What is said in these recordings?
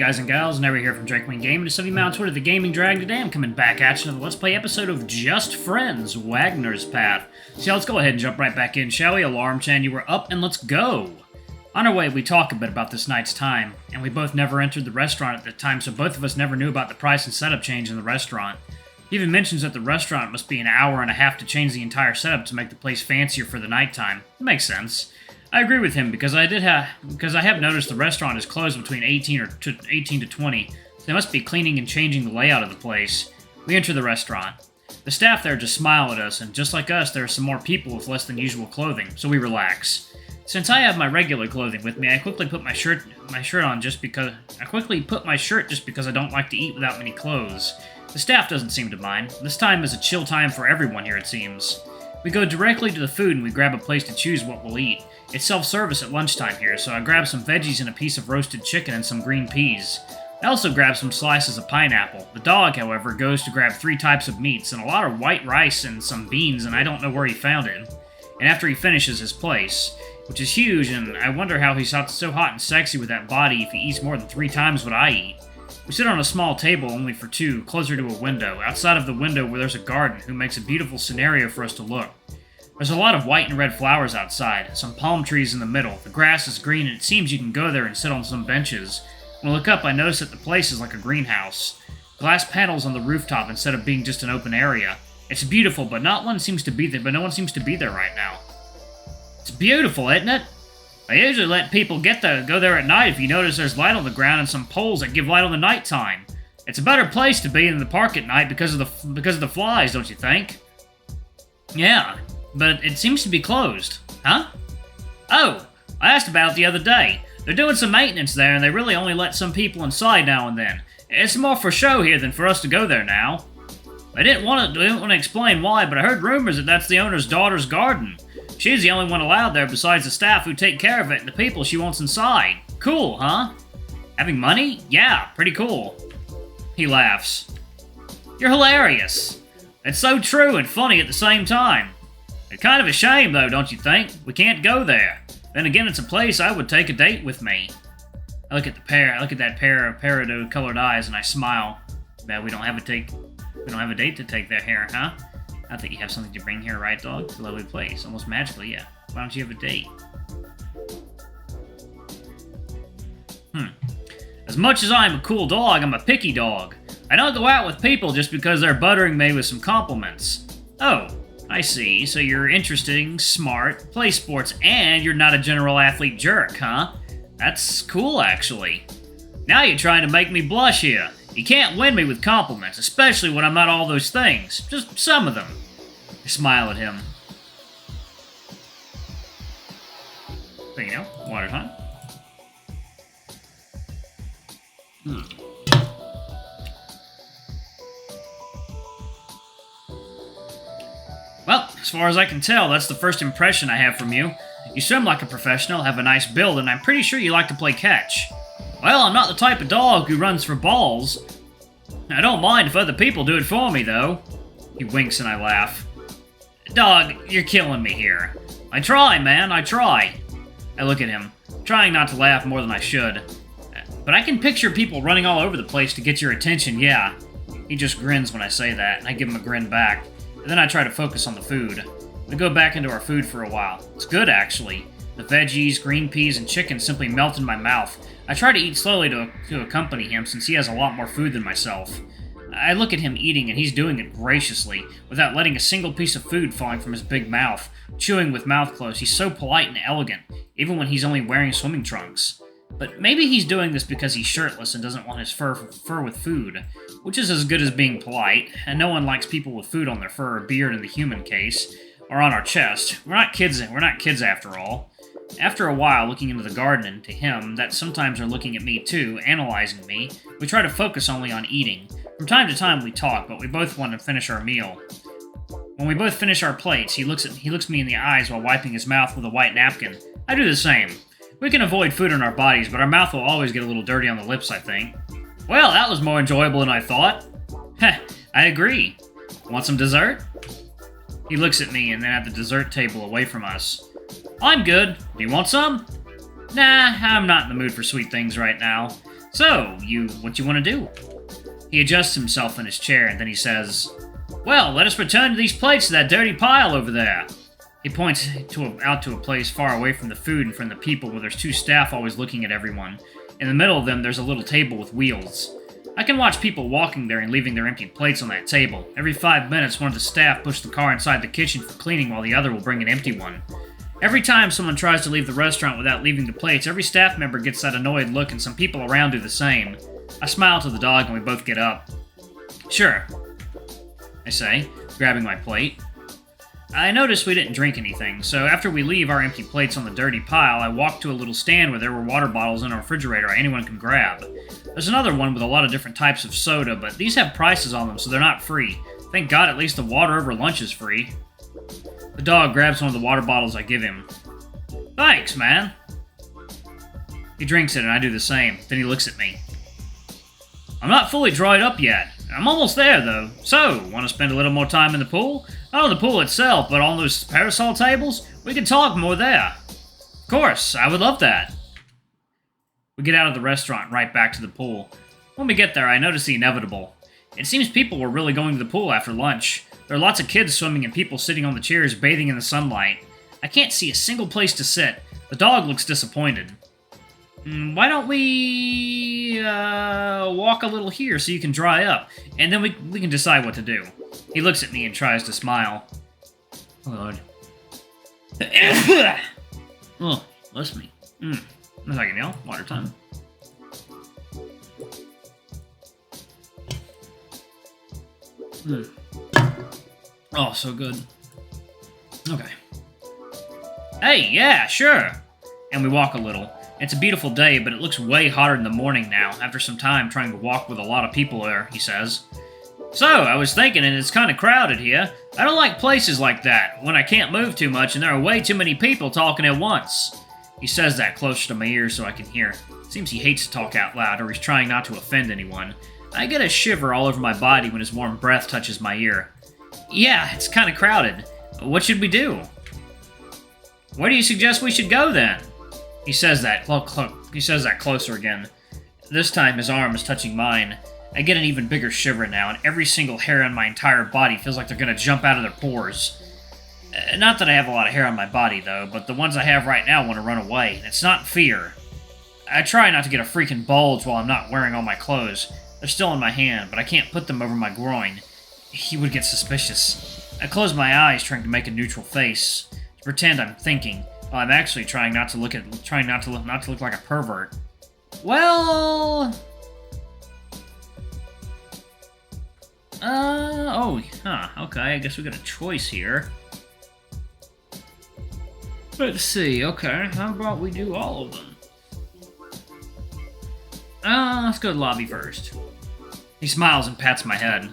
guys and gals, Never here from Drake Wing Gaming, to some of you on Twitter, the Gaming Dragon. Today I'm coming back at you with a Let's Play episode of Just Friends, Wagner's Path. So let's go ahead and jump right back in, shall we? Alarm Chan, you were up, and let's go! On our way, we talk a bit about this night's time, and we both never entered the restaurant at the time, so both of us never knew about the price and setup change in the restaurant. He even mentions that the restaurant must be an hour and a half to change the entire setup to make the place fancier for the nighttime. It makes sense. I agree with him because I have noticed the restaurant is closed between 18 to 20, so they must be cleaning and changing the layout of the place. We enter the restaurant. The staff there just smile at us, and just like us, there are some more people with less than usual clothing, so we relax. Since I have my regular clothing with me, I quickly put my shirt on just because I don't like to eat without many clothes. The staff doesn't seem to mind. This time is a chill time for everyone here, it seems. We go directly to the food and we grab a place to choose what we'll eat. It's self-service at lunchtime here, so I grab some veggies and a piece of roasted chicken and some green peas. I also grab some slices of pineapple. The dog, however, goes to grab 3 types of meats and a lot of white rice and some beans, and I don't know where he found it. And after he finishes his place, which is huge, and I wonder how he's so hot and sexy with that body if he eats more than 3 times what I eat. We sit on a small table, only for 2, closer to a window. Outside of the window where there's a garden, who makes a beautiful scenario for us to look. There's a lot of white and red flowers outside, some palm trees in the middle. The grass is green, and it seems you can go there and sit on some benches. When I look up, I notice that the place is like a greenhouse. Glass panels on the rooftop instead of being just an open area. It's beautiful, but no one seems to be there right now. It's beautiful, isn't it? I usually let people go there at night if you notice there's light on the ground and some poles that give light on the nighttime. It's a better place to be in the park at night because of the flies, don't you think? Yeah, but it seems to be closed. Huh? Oh, I asked about it the other day. They're doing some maintenance there and they really only let some people inside now and then. It's more for show here than for us to go there now. I didn't want to explain why, but I heard rumors that that's the owner's daughter's garden. She's the only one allowed there besides the staff who take care of it and the people she wants inside. Cool, huh? Having money? Yeah, pretty cool. He laughs. You're hilarious. It's so true and funny at the same time. It's kind of a shame, though, don't you think? We can't go there. Then again, it's a place I would take a date with me. I look at that pair of peridot-colored eyes, and I smile. Bet we don't have a date to take there here, huh? I think you have something to bring here, right, dog? It's a lovely place. Almost magically, yeah. Why don't you have a date? As much as I'm a cool dog, I'm a picky dog. I don't go out with people just because they're buttering me with some compliments. Oh, I see. So you're interesting, smart, play sports, and you're not a general athlete jerk, huh? That's cool, actually. Now you're trying to make me blush here. You can't win me with compliments, especially when I'm not all those things. Just some of them. I smile at him. But you know, water time. Well, as far as I can tell, that's the first impression I have from you. You swim like a professional, have a nice build, and I'm pretty sure you like to play catch. Well, I'm not the type of dog who runs for balls. I don't mind if other people do it for me, though. He winks and I laugh. Dog, you're killing me here. I try, man, I try. I look at him, trying not to laugh more than I should. But I can picture people running all over the place to get your attention, yeah. He just grins when I say that, and I give him a grin back. And then I try to focus on the food. We go back into our food for a while. It's good, actually. The veggies, green peas, and chicken simply melt in my mouth. I try to eat slowly to accompany him, since he has a lot more food than myself. I look at him eating, and he's doing it graciously, without letting a single piece of food falling from his big mouth. Chewing with mouth closed, he's so polite and elegant, even when he's only wearing swimming trunks. But maybe he's doing this because he's shirtless and doesn't want his fur with food, which is as good as being polite, and no one likes people with food on their fur or beard in the human case, or on our chest. We're not kids after all. After a while, looking into the garden and to him, that sometimes are looking at me too, analyzing me, we try to focus only on eating. From time to time we talk, but we both want to finish our meal. When we both finish our plates, he looks me in the eyes while wiping his mouth with a white napkin. I do the same. We can avoid food in our bodies, but our mouth will always get a little dirty on the lips, I think. Well, that was more enjoyable than I thought. Heh, I agree. Want some dessert? He looks at me and then at the dessert table away from us. I'm good. Do you want some? Nah, I'm not in the mood for sweet things right now. So, what you want to do? He adjusts himself in his chair, and then he says, "Well, let us return these plates to that dirty pile over there." He points out to a place far away from the food and from the people where there's two staff always looking at everyone. In the middle of them, there's a little table with wheels. I can watch people walking there and leaving their empty plates on that table. Every 5 minutes, one of the staff push the car inside the kitchen for cleaning while the other will bring an empty one. Every time someone tries to leave the restaurant without leaving the plates, every staff member gets that annoyed look and some people around do the same. I smile to the dog and we both get up. "Sure," I say, grabbing my plate. I noticed we didn't drink anything, so after we leave our empty plates on the dirty pile, I walk to a little stand where there were water bottles in a refrigerator anyone can grab. There's another one with a lot of different types of soda, but these have prices on them, so they're not free. Thank God at least the water over lunch is free. The dog grabs one of the water bottles I give him. "Thanks, man." He drinks it and I do the same. Then he looks at me. "I'm not fully dried up yet. I'm almost there, though. So, want to spend a little more time in the pool? Not on the pool itself, but on those parasol tables? We can talk more there." "Of course, I would love that." We get out of the restaurant and right back to the pool. When we get there, I notice the inevitable. It seems people were really going to the pool after lunch. There are lots of kids swimming and people sitting on the chairs bathing in the sunlight. I can't see a single place to sit. The dog looks disappointed. "Why don't we walk a little here so you can dry up, and then we can decide what to do." He looks at me and tries to smile. Oh, Lord. Oh, bless me. A second, y'all. Water time. Oh, so good. Okay. "Hey, yeah, sure." And we walk a little. It's a beautiful day, but it looks way hotter in the morning now, after some time trying to walk with a lot of people there, he says. "So, I was thinking, and it's kind of crowded here. I don't like places like that, when I can't move too much and there are way too many people talking at once." He says that closer to my ear so I can hear. Seems he hates to talk out loud, or he's trying not to offend anyone. I get a shiver all over my body when his warm breath touches my ear. "Yeah, it's kind of crowded. What should we do?" "Where do you suggest we should go, then?" He says that closer again. This time his arm is touching mine. I get an even bigger shiver now, and every single hair on my entire body feels like they're gonna jump out of their pores. Not that I have a lot of hair on my body, though, but the ones I have right now want to run away, and it's not fear. I try not to get a freaking bulge while I'm not wearing all my clothes. They're still in my hand, but I can't put them over my groin. He would get suspicious. I close my eyes, trying to make a neutral face, to pretend I'm thinking, while I'm actually trying not to look like a pervert. "Well, okay, I guess we got a choice here. Let's see, okay, how about we do all of them? Let's go to the lobby first." He smiles and pats my head.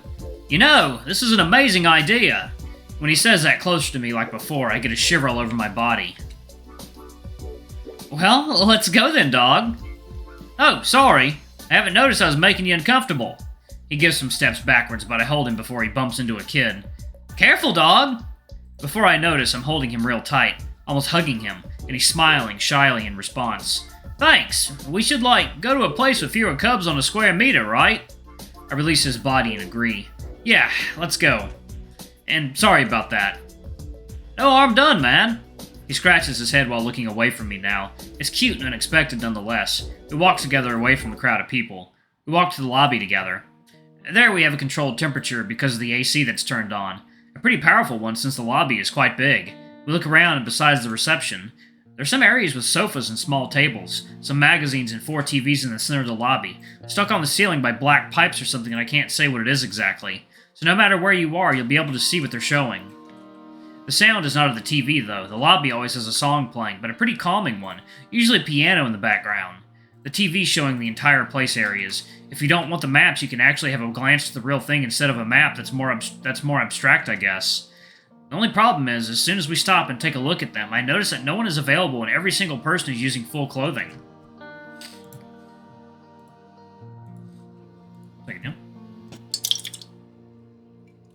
"You know, this is an amazing idea." When he says that closer to me like before, I get a shiver all over my body. "Well, let's go then, dog." "Oh, sorry. I haven't noticed I was making you uncomfortable." He gives some steps backwards, but I hold him before he bumps into a kid. "Careful, dog!" Before I notice, I'm holding him real tight, almost hugging him, and he's smiling shyly in response. "Thanks. We should, go to a place with fewer cubs on a square meter, right?" I release his body and agree. "Yeah, let's go. And sorry about that." "No harm done, man." He scratches his head while looking away from me now. It's cute and unexpected nonetheless. We walk together away from the crowd of people. We walk to the lobby together. There we have a controlled temperature because of the AC that's turned on. A pretty powerful one since the lobby is quite big. We look around and besides the reception, there are some areas with sofas and small tables, some magazines and 4 TVs in the center of the lobby, stuck on the ceiling by black pipes or something and I can't say what it is exactly. So no matter where you are, you'll be able to see what they're showing. The sound is not of the TV, though. The lobby always has a song playing, but a pretty calming one, usually a piano in the background. The TV's showing the entire place areas. If you don't want the maps, you can actually have a glance to the real thing instead of a map that's more abstract, I guess. The only problem is, as soon as we stop and take a look at them, I notice that no one is available and every single person is using full clothing. Thank you.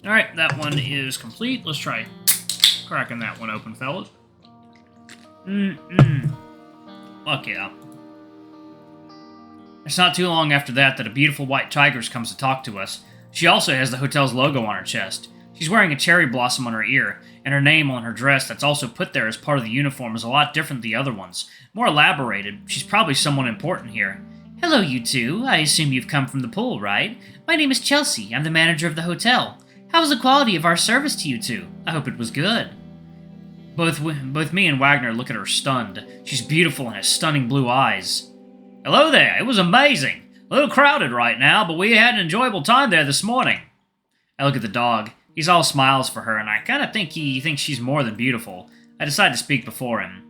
Alright, that one is complete. Let's try cracking that one open, fellas. Fuck yeah. It's not too long after that a beautiful white tigress comes to talk to us. She also has the hotel's logo on her chest. She's wearing a cherry blossom on her ear, and her name on her dress that's also put there as part of the uniform is a lot different than the other ones. More elaborated. She's probably someone important here. Hello, you two. I assume you've come from the pool, right? My name is Chelsea. I'm the manager of the hotel. How was the quality of our service to you two? I hope it was good. Both me and Wagner look at her stunned. She's beautiful and has stunning blue eyes. Hello there. It was amazing. A little crowded right now, but we had an enjoyable time there this morning. I look at the dog. He's all smiles for her, and I kind of think he thinks she's more than beautiful. I decide to speak before him.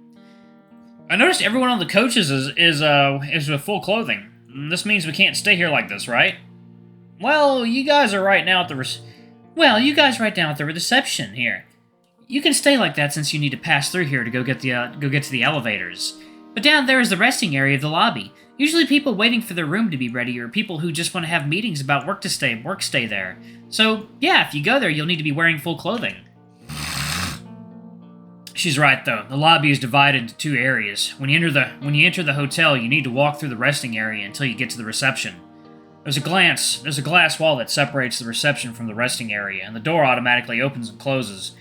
I noticed everyone on the coaches is with full clothing. This means we can't stay here like this, right? Well, you guys are right now at the reception here. You can stay like that since you need to pass through here to go get to the elevators. But down there is the resting area of the lobby. Usually people waiting for their room to be ready or people who just want to have meetings about work stay there. So, yeah, if you go there, you'll need to be wearing full clothing. She's right, though. The lobby is divided into two areas. When you enter the hotel, you need to walk through the resting area until you get to the reception. There's a glass wall that separates the reception from the resting area, and the door automatically opens and closes.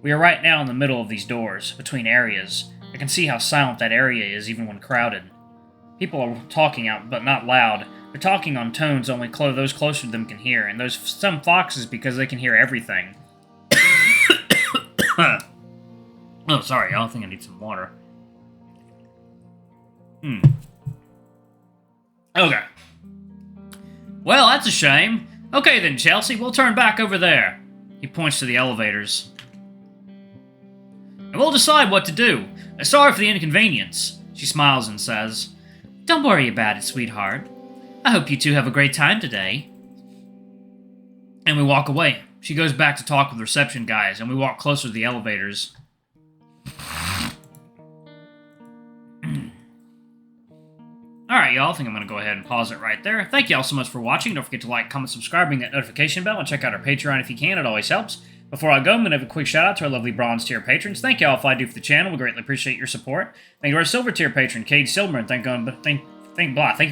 We are right now in the middle of these doors, between areas. I can see how silent that area is even when crowded. People are talking out, but not loud. They're talking on tones only those closer to them can hear, and those some foxes because they can hear everything. Oh, sorry, I don't think I need some water. Okay. Well, that's a shame. Okay then, Chelsea, we'll turn back over there. He points to the elevators. And we'll decide what to do. Sorry for the inconvenience. She smiles and says, Don't worry about it, sweetheart. I hope you two have a great time today. And we walk away. She goes back to talk with reception guys, and we walk closer to the elevators. Alright, y'all, I think I'm going to go ahead and pause it right there. Thank y'all so much for watching. Don't forget to like, comment, subscribe, ring that notification bell, and check out our Patreon if you can. It always helps. Before I go, I'm going to have a quick shout out to our lovely bronze tier patrons. Thank y'all if I do for the channel. We greatly appreciate your support. Thank you to our silver tier patron, Cade Silverman. Thank you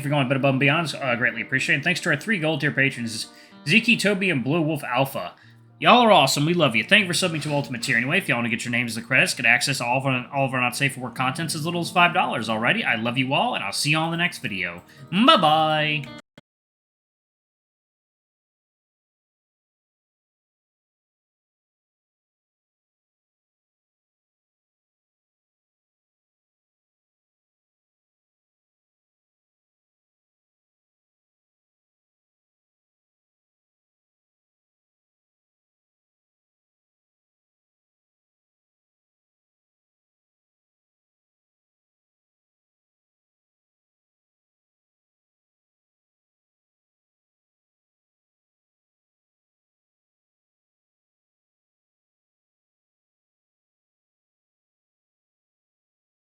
for going a bit above and beyond. Greatly appreciate it. Thanks to our 3 gold tier patrons, Zeke, Toby, and Blue Wolf Alpha. Y'all are awesome. We love you. Thank you for subbing to Ultimate Tier. Anyway, if y'all want to get your names as the credits, get access to all of our Not Safe for Work contents as little as $5 already. I love you all, and I'll see you all in the next video. Bye-bye!